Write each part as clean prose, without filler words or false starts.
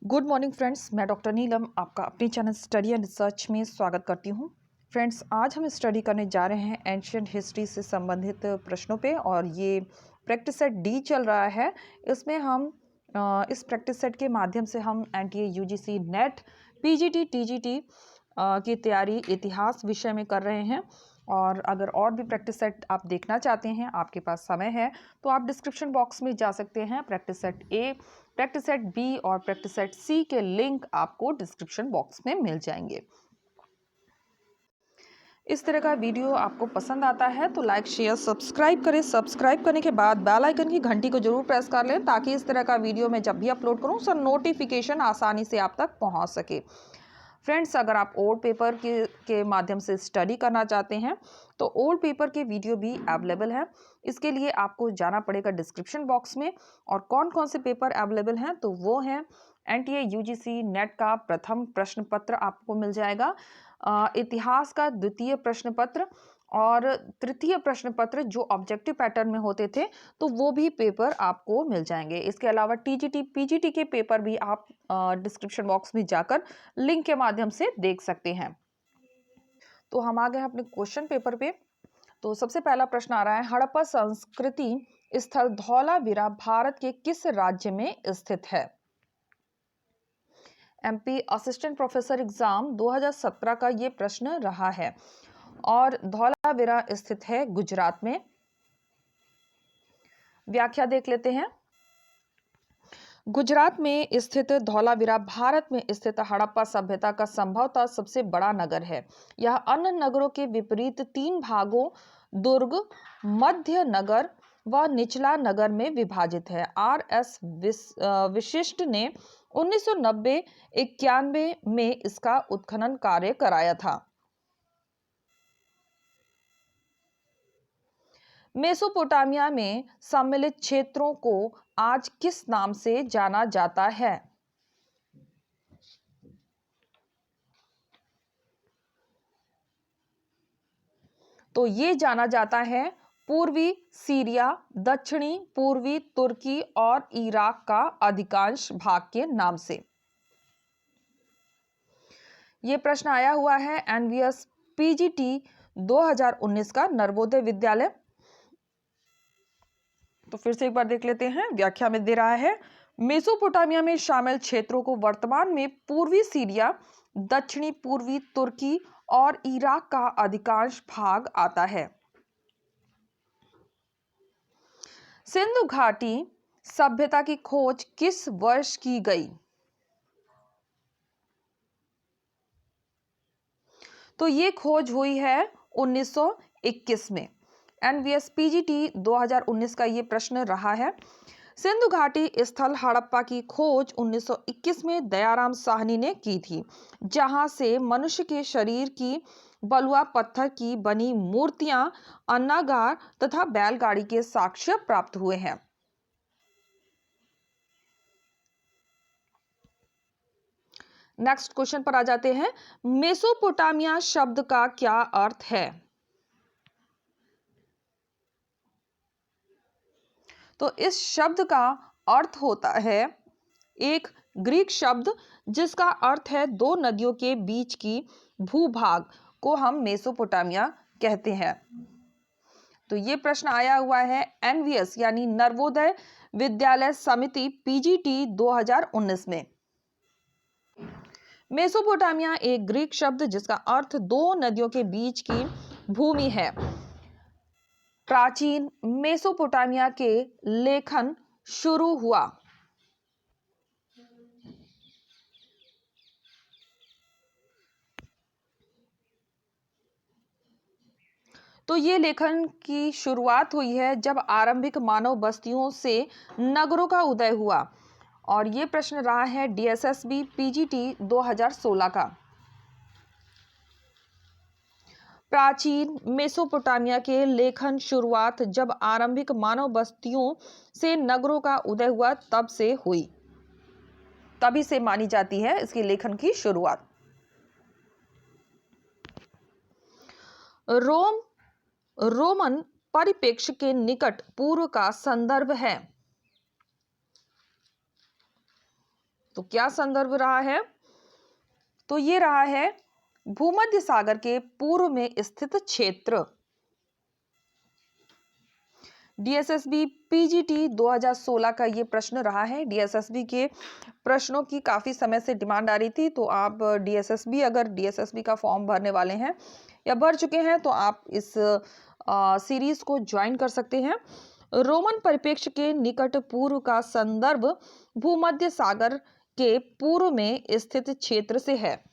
Good morning friends, मैं doctor नीलम आपका अपने चैनल स्टडी एंड रिसर्च में स्वागत करती हूँ। फ्रेंड्स, आज हम स्टडी करने जा रहे हैं एंशिएंट हिस्ट्री से संबंधित प्रश्नों पे और ये प्रैक्टिस सेट डी चल रहा है। इसमें हम इस प्रैक्टिस सेट के माध्यम से हम NTA UGC net PGT TGT की तैयारी इतिहास विषय में कर रहे हैं। और अगर और भी प्रैक्टिस सेट आप देखना चाहते हैं, आपके पास समय है, तो आप डिस्क्रिप्शन बॉक्स में जा सकते हैं। Practice set A, practice set B और प्रैक्टिस सेट सी के लिंक आपको डिस्क्रिप्शन बॉक्स में मिल जाएंगे। इस तरह का वीडियो आपको पसंद आता है तो लाइक शेयर सब्सक्राइब करें। सब्सक्राइब करने के बाद बेल आइकन की घंटी को जरूर प्रेस कर लें ताकि इस तरह का वीडियो मैं जब भी अपलोड करूं उसका नोटिफिकेशन आसानी से आप तक पहुंच सके। फ्रेंड्स, अगर आप ओल्ड पेपर के माध्यम से स्टडी करना चाहते हैं तो ओल्ड पेपर के वीडियो भी अवेलेबल है। इसके लिए आपको जाना पड़ेगा डिस्क्रिप्शन बॉक्स में। और कौन कौन से पेपर अवेलेबल हैं तो वो हैं एनटीए यूजीसी नेट का प्रथम प्रश्न पत्र आपको मिल जाएगा, इतिहास का द्वितीय प्रश्न पत्र और तृतीय प्रश्न पत्र जो ऑब्जेक्टिव पैटर्न में होते थे तो वो भी पेपर आपको मिल जाएंगे। इसके अलावा टीजीटी पीजीटी के पेपर भी आप डिस्क्रिप्शन बॉक्स में जाकर लिंक के माध्यम से देख सकते हैं। तो हम आ गए हैं अपने क्वेश्चन पेपर पे। तो सबसे पहला प्रश्न आ रहा है, हड़प्पा संस्कृति स्थल धौलावीरा भारत के किस राज्य में स्थित है? एमपी असिस्टेंट प्रोफेसर एग्जाम 2017 का ये प्रश्न रहा है और धौलावीरा स्थित है गुजरात में। व्याख्या देख लेते हैं। गुजरात में स्थित धौलावीरा भारत में स्थित हड़प्पा सभ्यता का संभवतः सबसे बड़ा नगर है। यह अन्य नगरों के विपरीत 3 भागों दुर्ग, मध्य नगर व निचला नगर में विभाजित है। आर.एस. विशिष्ट ने 1990-91 में इसका उत्खनन कार्य कराया था। मेसोपोटामिया में सम्मिलित क्षेत्रों को आज किस नाम से जाना जाता है? तो ये जाना जाता है पूर्वी सीरिया, दक्षिणी पूर्वी तुर्की और इराक का अधिकांश भाग के नाम से। ये प्रश्न आया हुआ है एनवीएस पीजीटी 2019 का, नवोदय विद्यालय। तो फिर से एक बार देख लेते हैं। व्याख्या में दे रहा है, मेसोपोटामिया में शामिल क्षेत्रों को वर्तमान में पूर्वी सीरिया, दक्षिणी पूर्वी तुर्की और इराक का अधिकांश भाग आता है। सिंधु घाटी सभ्यता की खोज किस वर्ष की गई? तो ये खोज हुई है 1921 में। एनवीएस पीजीटी 2019 का ये प्रश्न रहा है। सिंधु घाटी स्थल हड़प्पा की खोज 1921 में दयाराम साहनी ने की थी, जहां से मनुष्य के शरीर की बलुआ पत्थर की बनी मूर्तियां, अन्नागार तथा बैलगाड़ी के साक्ष्य प्राप्त हुए हैं। नेक्स्ट क्वेश्चन पर आ जाते हैं। मेसोपोटामिया शब्द का क्या अर्थ है? तो इस शब्द का अर्थ होता है एक ग्रीक शब्द जिसका अर्थ है 2 नदियों के बीच की भूभाग को हम मेसोपोटामिया कहते हैं। तो ये प्रश्न आया हुआ है एनवीएस यानी नवोदय विद्यालय समिति पीजीटी 2019 में। मेसोपोटामिया एक ग्रीक शब्द जिसका अर्थ 2 नदियों के बीच की भूमि है। प्राचीन मेसोपोटामिया के लेखन शुरू हुआ तो ये लेखन की शुरुआत हुई है जब आरंभिक मानव बस्तियों से नगरों का उदय हुआ। और ये प्रश्न रहा है डीएसएसबी पीजीटी 2016 का। प्राचीन मेसोपोटामिया के लेखन शुरुआत जब आरंभिक मानव बस्तियों से नगरों का उदय हुआ तब से हुई, तभी से मानी जाती है इसकी लेखन की शुरुआत। रोमन परिप्रेक्ष्य के निकट पूर्व का संदर्भ है। तो क्या संदर्भ रहा है? तो ये रहा है भूमध्य सागर के पूर्व में स्थित क्षेत्र। डीएसएसबी पीजीटी 2016 का ये प्रश्न रहा है। डीएसएसबी के प्रश्नों की काफी समय से डिमांड आ रही थी, तो आप अगर डीएसएसबी का फॉर्म भरने वाले हैं या भर चुके हैं तो आप इस सीरीज को ज्वाइन कर सकते हैं। रोमन परिप्रेक्ष्य के निकट पूर्व का संदर्भ भूमध्य सागर के पूर्व में स्थित क्षेत्र से है।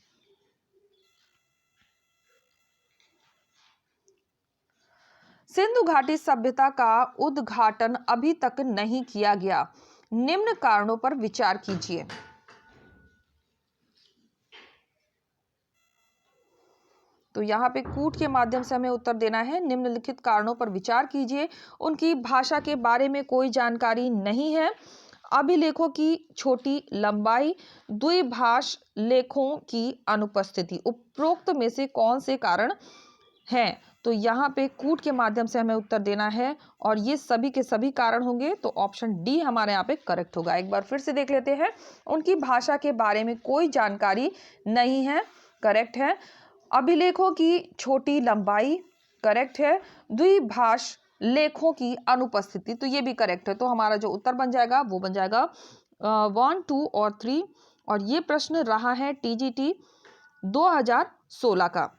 सिंधु घाटी सभ्यता का उद्घाटन अभी तक नहीं किया गया, निम्न कारणों पर विचार कीजिए। तो यहाँ पे कूट के माध्यम से हमें उत्तर देना है। निम्नलिखित कारणों पर विचार कीजिए। उनकी भाषा के बारे में कोई जानकारी नहीं है, अभिलेखों की छोटी लंबाई, द्विभाष लेखों की अनुपस्थिति। उपरोक्त में से कौन से कारण हैं? तो यहाँ पे कूट के माध्यम से हमें उत्तर देना है और ये सभी के सभी कारण होंगे, तो ऑप्शन डी हमारे यहाँ पे करेक्ट होगा। एक बार फिर से देख लेते हैं। उनकी भाषा के बारे में कोई जानकारी नहीं है, करेक्ट है। अभिलेखों की छोटी लंबाई, करेक्ट है। द्विभाष लेखों की अनुपस्थिति, तो ये भी करेक्ट है। तो हमारा जो उत्तर बन जाएगा वो बन जाएगा 1, 2 और 3। और ये प्रश्न रहा है टीजीटी 2016 का।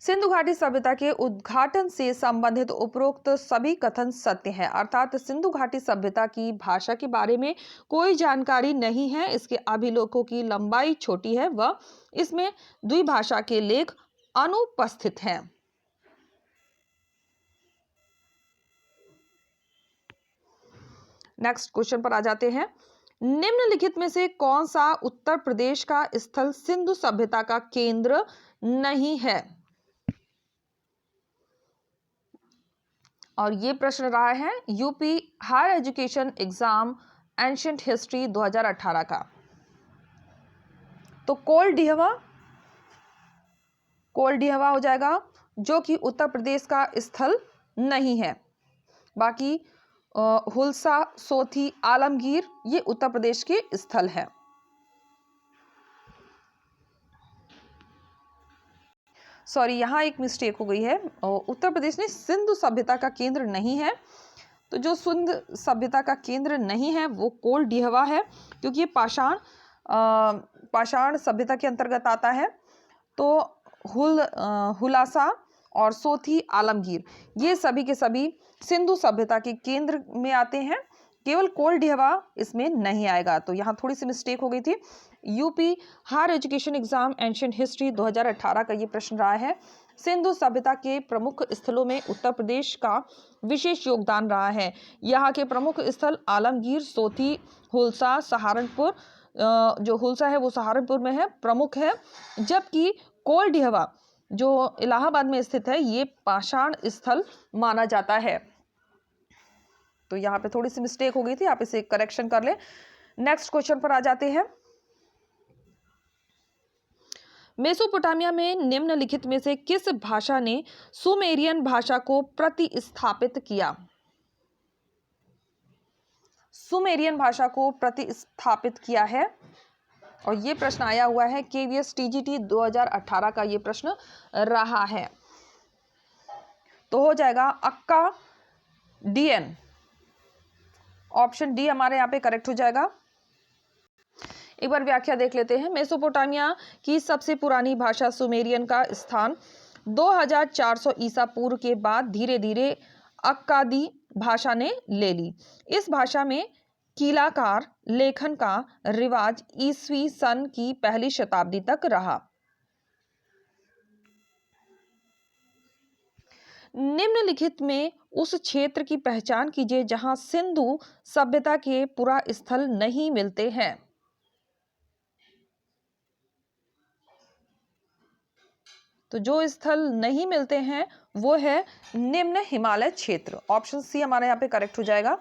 सिंधु घाटी सभ्यता के उद्घाटन से संबंधित उपरोक्त सभी कथन सत्य है, अर्थात सिंधु घाटी सभ्यता की भाषा के बारे में कोई जानकारी नहीं है, इसके अभिलेखों की लंबाई छोटी है व इसमें द्विभाषा के लेख अनुपस्थित हैं। नेक्स्ट क्वेश्चन पर आ जाते हैं। निम्नलिखित में से कौन सा उत्तर प्रदेश का स्थल सिंधु सभ्यता का केंद्र नहीं है? और ये प्रश्न रहा है UP higher education exam ancient history 2018 का। तो कोलडिहवा हो जाएगा, जो कि उत्तर प्रदेश का स्थल नहीं है। बाकी हुलसा, सोथी, आलमगीर ये उत्तर प्रदेश के स्थल है। सॉरी, यहाँ एक मिस्टेक हो गई है। उत्तर प्रदेश ने सिंधु सभ्यता का केंद्र नहीं है, तो जो सिंधु सभ्यता का केंद्र नहीं है वो कोलडिहवा है, क्योंकि ये पाषाण सभ्यता के अंतर्गत आता है। तो हुलासा और सोथी, आलमगीर ये सभी के सभी सिंधु सभ्यता के केंद्र में आते हैं, केवल कोलडिहवा इसमें नहीं आएगा। तो यहाँ थोड़ी सी मिस्टेक हो गई थी। UP higher education exam ancient history 2018 का ये प्रश्न रहा है। सिंधु सभ्यता के प्रमुख स्थलों में उत्तर प्रदेश का विशेष योगदान रहा है। यहाँ के प्रमुख स्थल आलमगीर, सोथी, हुलसा, सहारनपुर, जो हुलसा है वो सहारनपुर में है, प्रमुख है, जबकि कोलडिहवा जो इलाहाबाद में स्थित है ये पाषाण स्थल माना जाता है। तो यहाँ पे थोड़ी सी मिस्टेक हो गई थी, आप इसे करेक्शन कर ले। नेक्स्ट क्वेश्चन पर आ जाते हैं। मेसोपोटामिया में निम्नलिखित में से किस भाषा ने सुमेरियन भाषा को प्रतिस्थापित किया? सुमेरियन भाषा को प्रतिस्थापित किया है, और ये प्रश्न आया हुआ है केवीएस टीजीटी 2018 का ये प्रश्न रहा है। तो हो जाएगा अक्का डीएन, ऑप्शन डी हमारे यहाँ पे करेक्ट हो जाएगा। एक बार व्याख्या देख लेते हैं। मेसोपोटामिया की सबसे पुरानी भाषा सुमेरियन का स्थान 2400 ईसा पूर्व के बाद धीरे धीरे अक्कादी भाषा ने ले ली। इस भाषा में कीलाकार लेखन का रिवाज ईसवी सन की पहली शताब्दी तक रहा। निम्नलिखित में उस क्षेत्र की पहचान कीजिए जहां सिंधु सभ्यता के पुरा स्थल नहीं मिलते हैं। तो जो स्थल नहीं मिलते हैं वो है निम्न हिमालय क्षेत्र, ऑप्शन सी हमारे यहाँ पे करेक्ट हो जाएगा।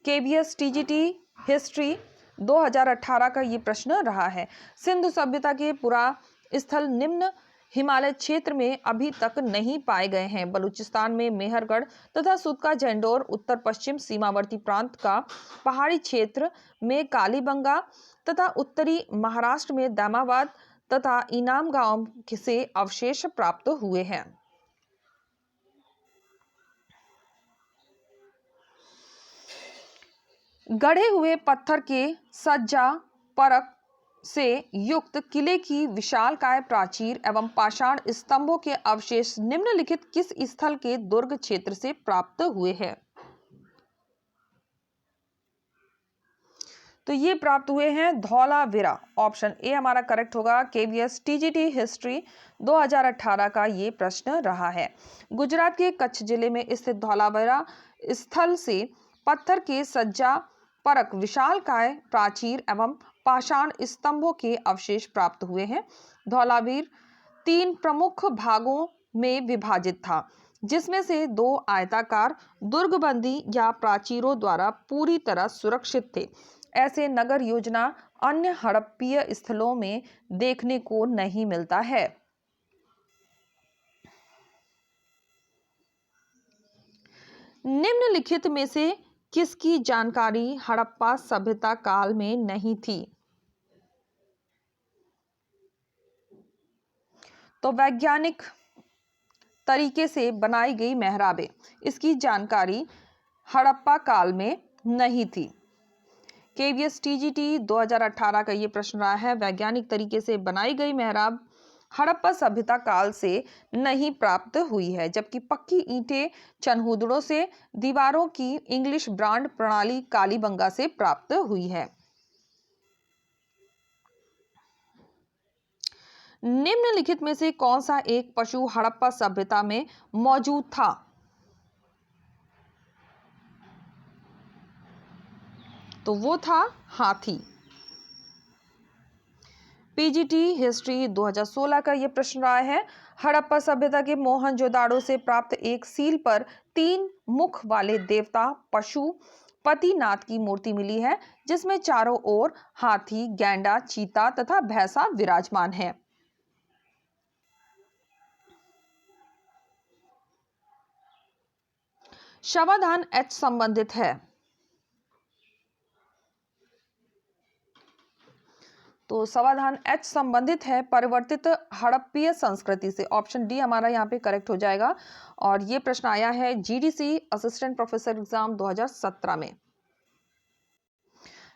केवीएस टीजीटी हिस्ट्री 2018 का ये प्रश्न रहा है। सिंधु सभ्यता के पुरा स्थल निम्न हिमालय क्षेत्र में अभी तक नहीं पाए गए हैं। बलूचिस्तान में मेहरगढ़ तथा सुदका झंडोर, उत्तर पश्चिम सीमावर्ती प्रांत का पहाड़ी क्षेत्र में कालीबंगा तथा उत्तरी महाराष्ट्र में दामाबाद तथा इनाम गांव से अवशेष प्राप्त हुए हैं। गढ़े हुए पत्थर के सज्जा परक से युक्त किले की विशालकाय प्राचीर एवं पाषाण स्तंभों के अवशेष निम्नलिखित किस स्थल के दुर्ग क्षेत्र से प्राप्त हुए हैं? तो ये प्राप्त हुए हैं धौलावीरा। ऑप्शन ए हमारा करेक्ट होगा। केवीएस टीजीटी हिस्ट्री 2018 का ये प्रश्न रहा है। गुजरात के कच्छ जिले में स्थित धौलावीरा स्थल से पत्थर के सज्जा परक विशालकाय प्राचीर एवं पाषाण स्तंभों के अवशेष प्राप्त हुए हैं। धौलावीर 3 प्रमुख भागों में विभाजित था, जिसमें से 2 आयताकार दुर्गबंदी या प्राचीरों द्वारा पूरी तरह सुरक्षित थे। ऐसे नगर योजना अन्य हड़प्पीय स्थलों में देखने को नहीं मिलता है। निम्नलिखित में से किसकी जानकारी हड़प्पा सभ्यता काल में नहीं थी? तो वैज्ञानिक तरीके से बनाई गई मेहराबें, इसकी जानकारी हड़प्पा काल में नहीं थी। केवीएस टीजीटी 2018 का ये प्रश्न रहा है। वैज्ञानिक तरीके से बनाई गई मेहराब हड़प्पा सभ्यता काल से नहीं प्राप्त हुई है, जबकि पक्की ईंटें चनहूदड़ों से, दीवारों की इंग्लिश ब्रांड प्रणाली कालीबंगा से प्राप्त हुई है। निम्नलिखित में से कौन सा एक पशु हड़प्पा सभ्यता में मौजूद था? तो वो था हाथी। पीजीटी हिस्ट्री 2016 का यह प्रश्न रहा है। हड़प्पा सभ्यता के मोहनजोदाड़ो से प्राप्त एक सील पर 3 मुख वाले देवता पशुपतिनाथ की मूर्ति मिली है, जिसमें चारों ओर हाथी, गैंडा, चीता तथा भैंसा विराजमान है। शवाधान एच संबंधित है। तो समाधान एच संबंधित है परिवर्तित हड़प्पीय संस्कृति से। ऑप्शन डी हमारा यहाँ पे करेक्ट हो जाएगा। और ये प्रश्न आया है जीडीसी असिस्टेंट प्रोफेसर एग्जाम 2017 में।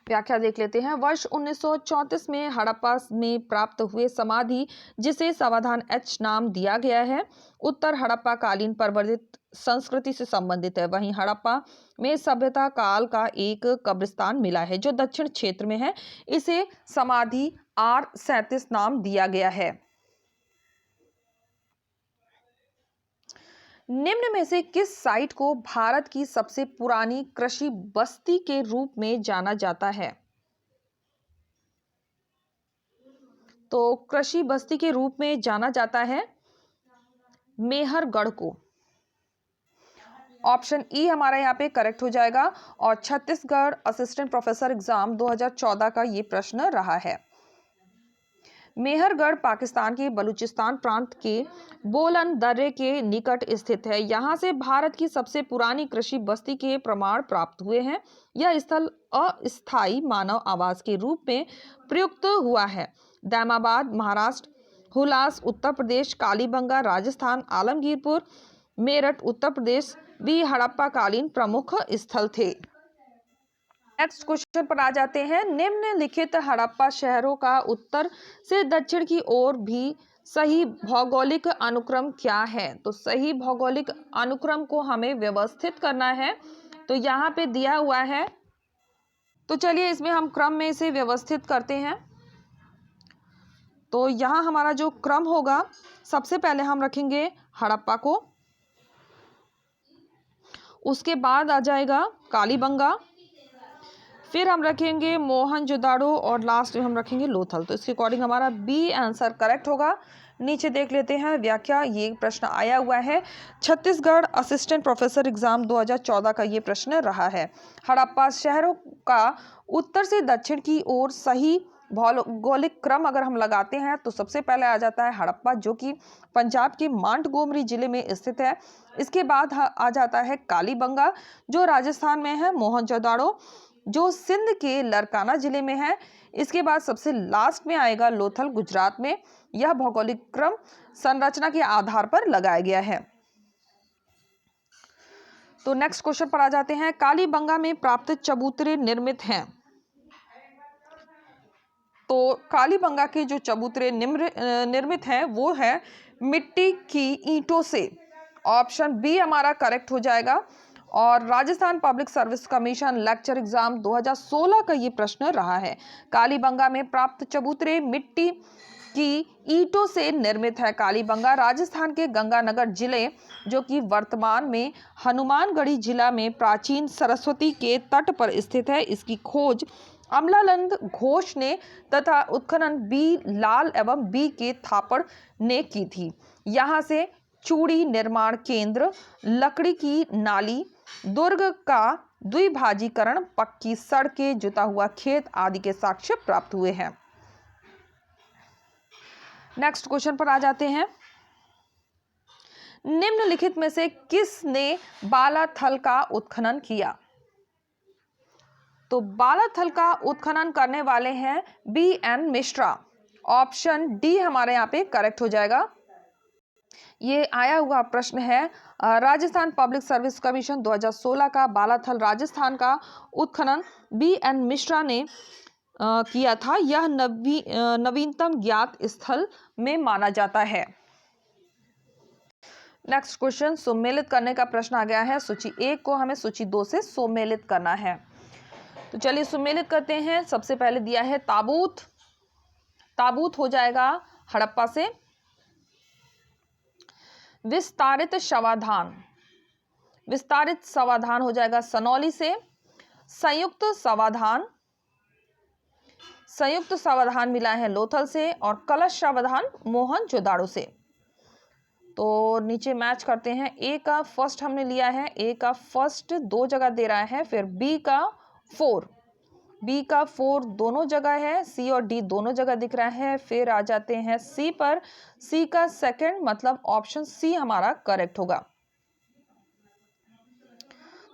व्याख्या देख लेते हैं। वर्ष 1934 में हड़प्पा में प्राप्त हुए समाधि, जिसे समाधान एच नाम दिया गया है, उत्तर हड़प्पा कालीन परिवर्तित संस्कृति से संबंधित है। वहीं हड़प्पा में सभ्यता काल का एक कब्रिस्तान मिला है, जो दक्षिण क्षेत्र में है। इसे समाधि R37 नाम दिया गया है। निम्न में से किस साइट को भारत की सबसे पुरानी कृषि बस्ती के रूप में जाना जाता है? तो कृषि बस्ती के रूप में जाना जाता है मेहरगढ़ को। ऑप्शन ई हमारा यहाँ पे करेक्ट हो जाएगा। और छत्तीसगढ़ असिस्टेंट प्रोफेसर एग्जाम 2014 का ये प्रश्न रहा है। मेहरगढ़ पाकिस्तान के बलूचिस्तान प्रांत के बोलन दर्रे के निकट स्थित है। यहाँ से भारत की सबसे पुरानी कृषि बस्ती के प्रमाण प्राप्त हुए हैं। यह स्थल अस्थायी मानव आवास के रूप में प्रयुक्त हुआ है। दामाबाद महाराष्ट्र, हुलास उत्तर प्रदेश, कालीबंगा राजस्थान, आलमगीरपुर मेरठ उत्तर प्रदेश भी हड़प्पा कालीन प्रमुख स्थल थे। नेक्स्ट क्वेश्चन पर आ जाते हैं। निम्नलिखित हड़प्पा शहरों का उत्तर से दक्षिण की ओर भी सही भौगोलिक अनुक्रम क्या है? तो सही भौगोलिक अनुक्रम को हमें व्यवस्थित करना है, तो यहाँ पे दिया हुआ है। तो चलिए इसमें हम क्रम में इसे व्यवस्थित करते हैं। तो यहाँ हमारा जो क्रम होगा, सबसे पहले हम रखेंगे हड़प्पा को, उसके बाद आ जाएगा कालीबंगा, फिर हम रखेंगे मोहनजोदाड़ो और लास्ट में हम रखेंगे लोथल। तो इसके अकॉर्डिंग हमारा बी आंसर करेक्ट होगा। नीचे देख लेते हैं व्याख्या। ये प्रश्न आया हुआ है छत्तीसगढ़ असिस्टेंट प्रोफेसर एग्जाम 2014 का ये प्रश्न रहा है। हड़प्पा शहरों का उत्तर से दक्षिण की ओर सही भौगोलिक क्रम अगर हम लगाते हैं तो सबसे पहले आ जाता है हड़प्पा, जो कि पंजाब के मांटगोमरी जिले में स्थित है। इसके बाद आ जाता है कालीबंगा, जो राजस्थान में है। मोहनजोदाड़ो, जो सिंध के लरकाना जिले में है। इसके बाद सबसे लास्ट में आएगा लोथल, गुजरात में। यह भौगोलिक क्रम संरचना के आधार पर लगाया गया है। तो नेक्स्ट क्वेश्चन पर आ जाते हैं। कालीबंगा में प्राप्त चबूतरे निर्मित हैं। तो कालीबंगा के जो चबूतरे निर्मित हैं वो है मिट्टी की ईंटों से। ऑप्शन बी हमारा करेक्ट हो जाएगा। और Rajasthan public service commission lecture exam 2016 का ये प्रश्न रहा है। कालीबंगा में प्राप्त चबूतरे मिट्टी की ईंटों से निर्मित है। कालीबंगा राजस्थान के गंगानगर जिले, जो कि वर्तमान में हनुमानगढ़ी जिला में प्राचीन सरस्वती के तट पर स्थित है। इसकी खोज अमलानंद घोष ने तथा उत्खनन बी लाल एवं बी के थापड़ ने की थी। यहाँ से चूड़ी निर्माण केंद्र, लकड़ी की नाली, दुर्ग का द्विभाजीकरण, पक्की सड़कें, जुता हुआ खेत आदि के साक्ष्य प्राप्त हुए हैं। नेक्स्ट क्वेश्चन पर आ जाते हैं। निम्नलिखित में से किसने बालाथल का उत्खनन किया? तो बालाथल का उत्खनन करने वाले हैं BN मिश्रा। ऑप्शन डी हमारे यहाँ पे करेक्ट हो जाएगा। ये आया हुआ प्रश्न है राजस्थान पब्लिक सर्विस कमीशन 2016 का। बालाथल राजस्थान का उत्खनन BN मिश्रा ने किया था। यह नवीनतम ज्ञात स्थल में माना जाता है। नेक्स्ट क्वेश्चन, सुमेलित करने का प्रश्न आ गया है। सूची 1 को हमें सूची 2 से सुमेलित करना है। तो चलिए सुमेलित करते हैं। सबसे पहले दिया है ताबूत। ताबूत हो जाएगा हड़प्पा से। विस्तारित शवाधान, विस्तारित शवाधान हो जाएगा सनौली से। संयुक्त शवाधान, संयुक्त शवाधान मिला है लोथल से। और कलश शवाधान मोहनजोदाड़ो से। तो नीचे मैच करते हैं। ए का फर्स्ट हमने लिया है, ए का फर्स्ट 2 जगह दे रहा है, फिर बी का 4, बी का 4 दोनों जगह है, सी और डी दोनों जगह दिख रहा है। फिर आ जाते हैं सी पर, सी का सेकंड, मतलब ऑप्शन सी हमारा करेक्ट होगा।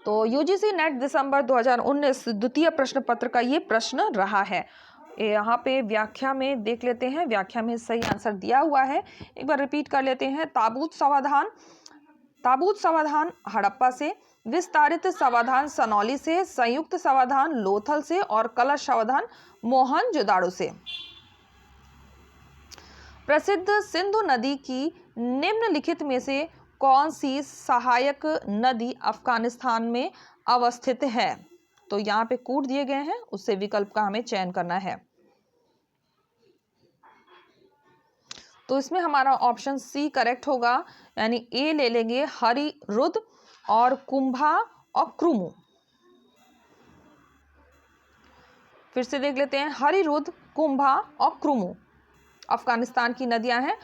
तो यूजीसी नेट दिसंबर 2019 द्वितीय प्रश्न पत्र का ये प्रश्न रहा है। यहाँ पे व्याख्या में देख लेते हैं। व्याख्या में सही आंसर दिया हुआ है, एक बार रिपीट कर लेते हैं। ताबूत समाधान, ताबूत समाधान हड़प्पा से। विस्तारित समाधान सनौली से। संयुक्त समाधान लोथल से। और कलश समाधान मोहनजोदाड़ो से। प्रसिद्ध सिंधु नदी की निम्नलिखित में से कौन सी सहायक नदी अफगानिस्तान में अवस्थित है? तो यहाँ पे कूट दिए गए हैं, उससे विकल्प का हमें चयन करना है। तो इसमें हमारा ऑप्शन सी करेक्ट होगा, यानी ए ले लेंगे, हरिरुद और कुंभा और क्रुमु। फिर से देख लेते हैं, हरिरुद, कुंभा और क्रुमु अफगानिस्तान की नदियां हैं।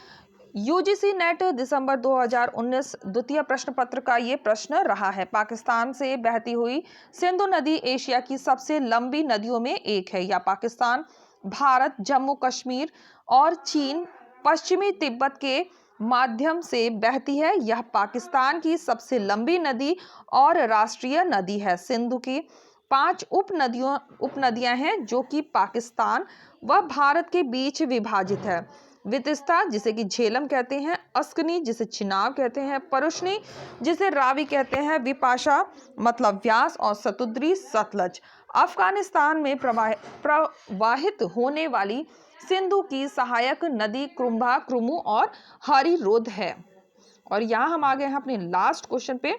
यूजीसी नेट दिसंबर 2019 द्वितीय प्रश्न पत्र का ये प्रश्न रहा है। पाकिस्तान से बहती हुई सिंधु नदी एशिया की सबसे लंबी नदियों में एक है। या पाकिस्तान, भारत, जम्मू कश्मीर और चीन पश्चिमी तिब्बत के माध्यम से बहती है। यह पाकिस्तान की सबसे लंबी नदी और राष्ट्रीय नदी है। सिंधु की 5 उपनदियां हैं, जो कि पाकिस्तान व भारत के बीच विभाजित है। वितिस्ता, जिसे कि झेलम कहते हैं, अस्कनी, जिसे चिनाब कहते हैं, परुष्णी, जिसे रावी कहते हैं, विपाशा मतलब व्यास, और सतुद्री, सतलज। अफगानिस्तान में प्रवाहित होने वाली सिंधु की सहायक नदी कुंभा, क्रुमु और हरिरुद है। और यहाँ हम आ गए हैं अपने लास्ट क्वेश्चन पे।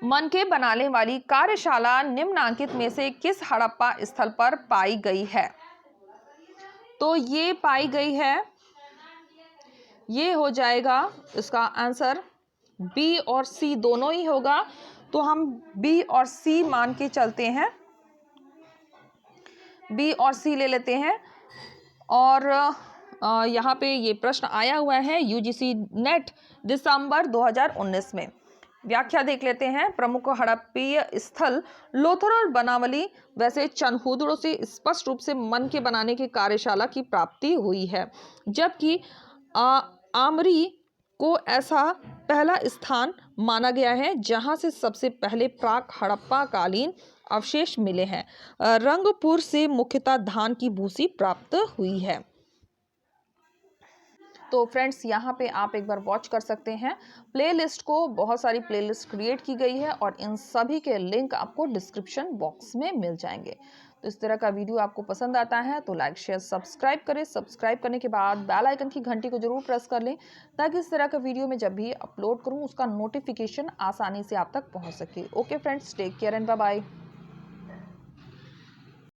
मनके बनाने वाली कार्यशाला निम्नांकित में से किस हड़प्पा स्थल पर पाई गई है? तो ये पाई गई है, ये हो जाएगा इसका आंसर बी और सी दोनों ही होगा। तो हम बी और सी मान के चलते हैं, बी और सी ले लेते हैं। और यहाँ पे ये प्रश्न आया हुआ है यूजीसी नेट दिसंबर 2019 में। व्याख्या देख लेते हैं। प्रमुख हड़प्पीय स्थल लोथर और बनावली। वैसे चनहूदड़ों से स्पष्ट रूप से मन के बनाने की कार्यशाला की प्राप्ति हुई है, जबकि आमरी को ऐसा पहला स्थान माना गया है जहां से सबसे पहले प्राक हड़प्पा कालीन अवशेष मिले हैं। रंगपुर से मुख्यतः धान की भूसी प्राप्त हुई है। तो फ्रेंड्स, यहाँ पे आप एक बार वॉच कर सकते हैं प्लेलिस्ट को। बहुत सारी प्लेलिस्ट क्रिएट की गई है और इन सभी के लिंक आपको डिस्क्रिप्शन बॉक्स में मिल जाएंगे। तो इस तरह का वीडियो आपको पसंद आता है तो लाइक शेयर सब्सक्राइब करें। सब्सक्राइब करने के बाद बेल आइकन की घंटी को जरूर प्रेस कर लें, ताकि इस तरह का वीडियो में जब भी अपलोड करूँ उसका नोटिफिकेशन आसानी से आप तक पहुँच सके। Okay friends, take care and bye bye.